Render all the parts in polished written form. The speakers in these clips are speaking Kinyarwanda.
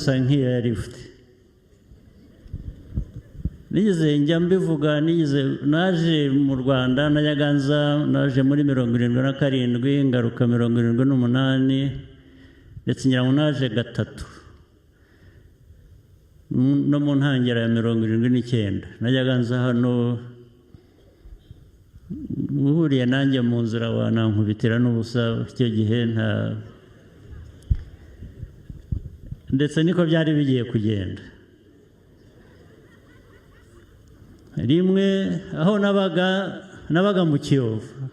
nk'iyo yari ifite nigeze njya mbivuga naje mu Rwanda naje muri 77 ngaruka 78 ndetse ngira ngo naje gatatu no mu ntangiriro ya 79 najyaga nza hano uhuriye nanjye mu nzira wanankubitira n'ubusa icyo gihe ndetse niko byari bigiye kugenda rimwe aho nabaga mu Kiyovu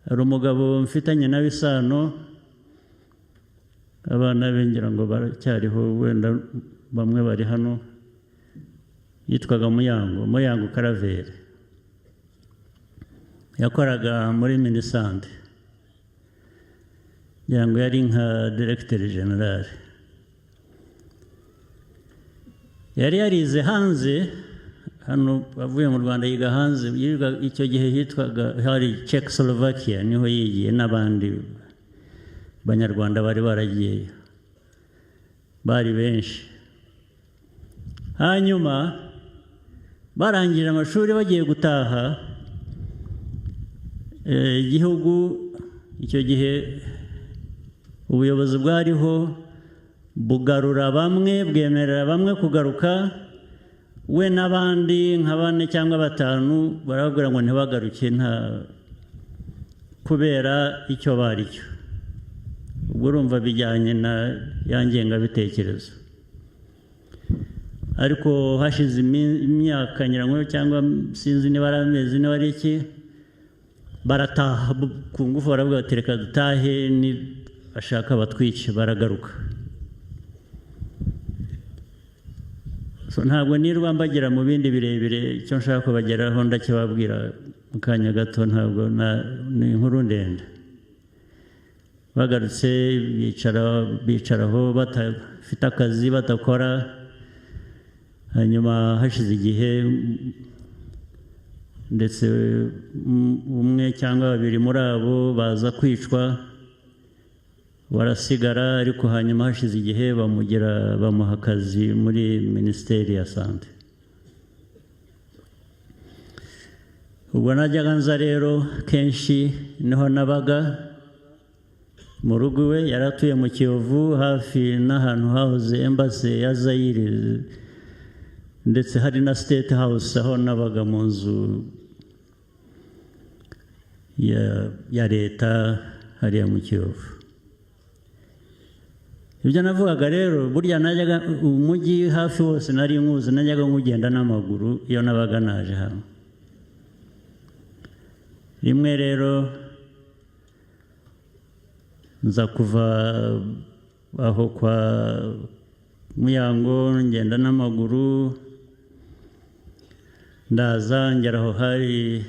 hari umugabo mfitanye nawe isano abana bengira ngo baracyariho wenda bamwe bari hano yitwaga Muyango Karaveri yakoraga muri Minisante yango yari nka Directeur General yari yarize hanze hano avuye mu Rwanda yiga hanze icyo gihe hitwaga hari Czechoslovakia niho yigiye n'abandi Banyarwanda bari baragiye bari benshi hanyuma barangije amashuri bagiye gutaha igihugu icyo gihe ubuyobozi bwariho bugarura bamwe bwemerera bamwe kugaruka we n'abandi nka 4 cyangwa 5 barabwira ngo ntibagaruke kubera icyo bari cyo ubwo urumva bijyanye na yangenga bitekerezo ariko hashize imyaka nyirango cyangwa sinzi niba aramezi niba ari iki barataha ku ngufu baravuga bati reka dutahe ni bashaka batwice baragaruka ntabwo nirwa mbagira mu bindi birebire icyo nshaka kubageraho ndakibabwira mu kanya gato ntabwo ni inkuru ndende bagarutse bicaraho batafite akazi batakora hanyuma hashize igihe ndetse umwe cyangwa babiri muri abo baza kwicwa barasigara ariko hanyuma hashize igihe bamuha akazi muri Minisiteri ya Sante ubwo najyaga nza rero kenshi niho nabaga mu rugo we yaratuye mu Kiyovu hafi n'ahantu hahoze embassy ya Zaire ndetse hari na State House aho nabaga mu nzu ya leta hariya mu Kiyovu ibyo navugaga rero burya najyaga umujyi hafi wose nari nkuzi najyaga nkugenda n'amaguru iyo nabaga naje hano rimwe rero nza kuva aho kwa Muyango ngenda n'amaguru ndaza ngera aho hari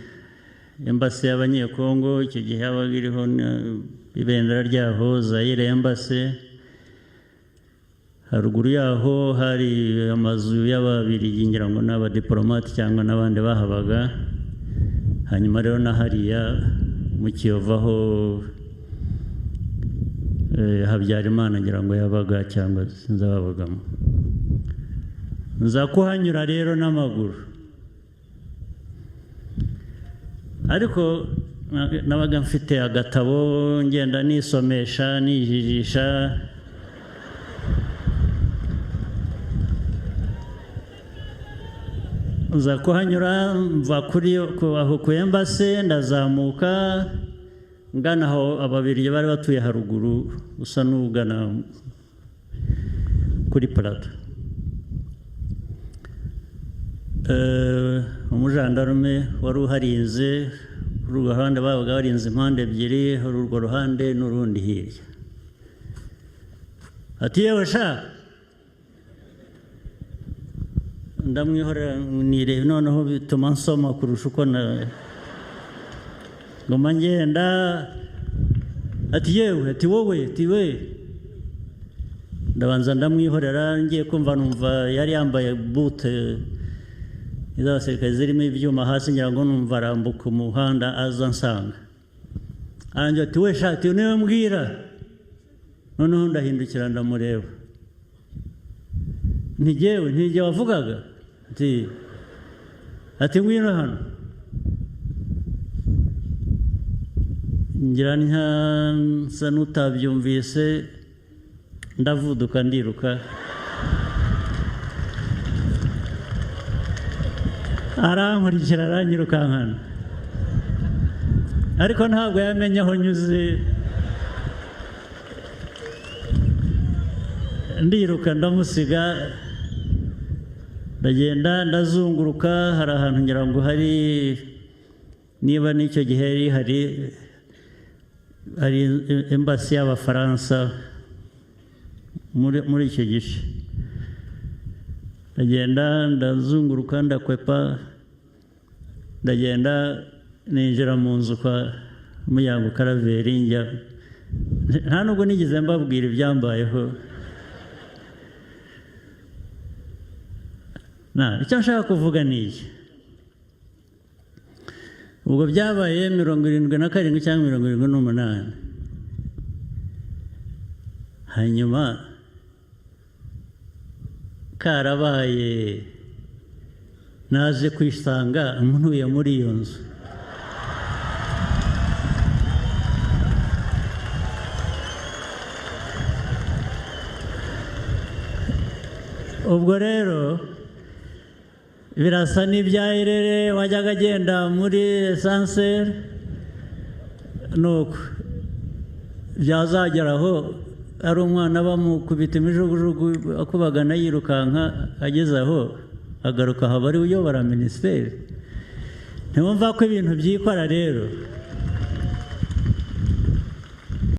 embassy y'Abanyekongo icyo gihe yabaga iriho ibendera ryaho Zaire embassy haruguru yaho hari amazu y'Ababiligi ngira ngo n'abadiplomate cyangwa n'abandi bahabaga hanyuma rero na hariya mu Kiyovu aho Habyarimana ngira ngo yabaga cyangwa sinzababagamo nza kuhanyura rero n'amaguru ariko nabaga mfite agatabo ngenda nisomesha nijijisha nza kuhanyura mva kuri aho ku embassy ndazamuka ngana aho Ababiligi bari batuye haruguru usa n'ugana kuri Plateau umujandarume wari uharinze kuri urwo ruhande babaga barinze impande ebyiri hari urwo ruhande n'urundi hirya ati yewe sha ndamwihorera nirebe noneho bituma nsoma kurusha uko ngoma ngenda ati yewe ati wowe ati we ndabanza ndamwihorera ngiye kumva numva yari yambaye bute iz'abasirikare zirimo ibyuma hasi ngira ngo numva arambuka umuhanda aza nsanga arangira ati we shati niwe mbwira noneho ndahindukira ndamureba ntigewe wavugaga ati ngwino hano ngira nsa n'utabyumvise ndavuduka ndiruka arankurikira aranyirukankana ariko ntabwo yamenye aho nyuze ndiruka ndamusiga ndagenda ndazunguruka hari ahantu ngira ngo hari niba n'icyo gihe hari embassy y'Abafaransa muri icyo gice ndagenda ndazunguruka ndakwepa ndagenda ninjira mu nzu kwa Muyango Karaveri njya nta nubwo nigeze mbabwira ibyambayeho icyo nshaka kuvuga ni iki ubwo byabaye 77 cyangwa 78 hanyuma karabaye naje kwisanga ntuye muri iyo nzu ubwo rero birasa n'ibya Irere wajyaga agenda muri Sanseri nuko byazageraho ari umwana bamukubita imijugujugu akubagana yirukanka ageze aho agaruka haba ari uyobora minisiteri ntiwumva ko ibintu byikora rero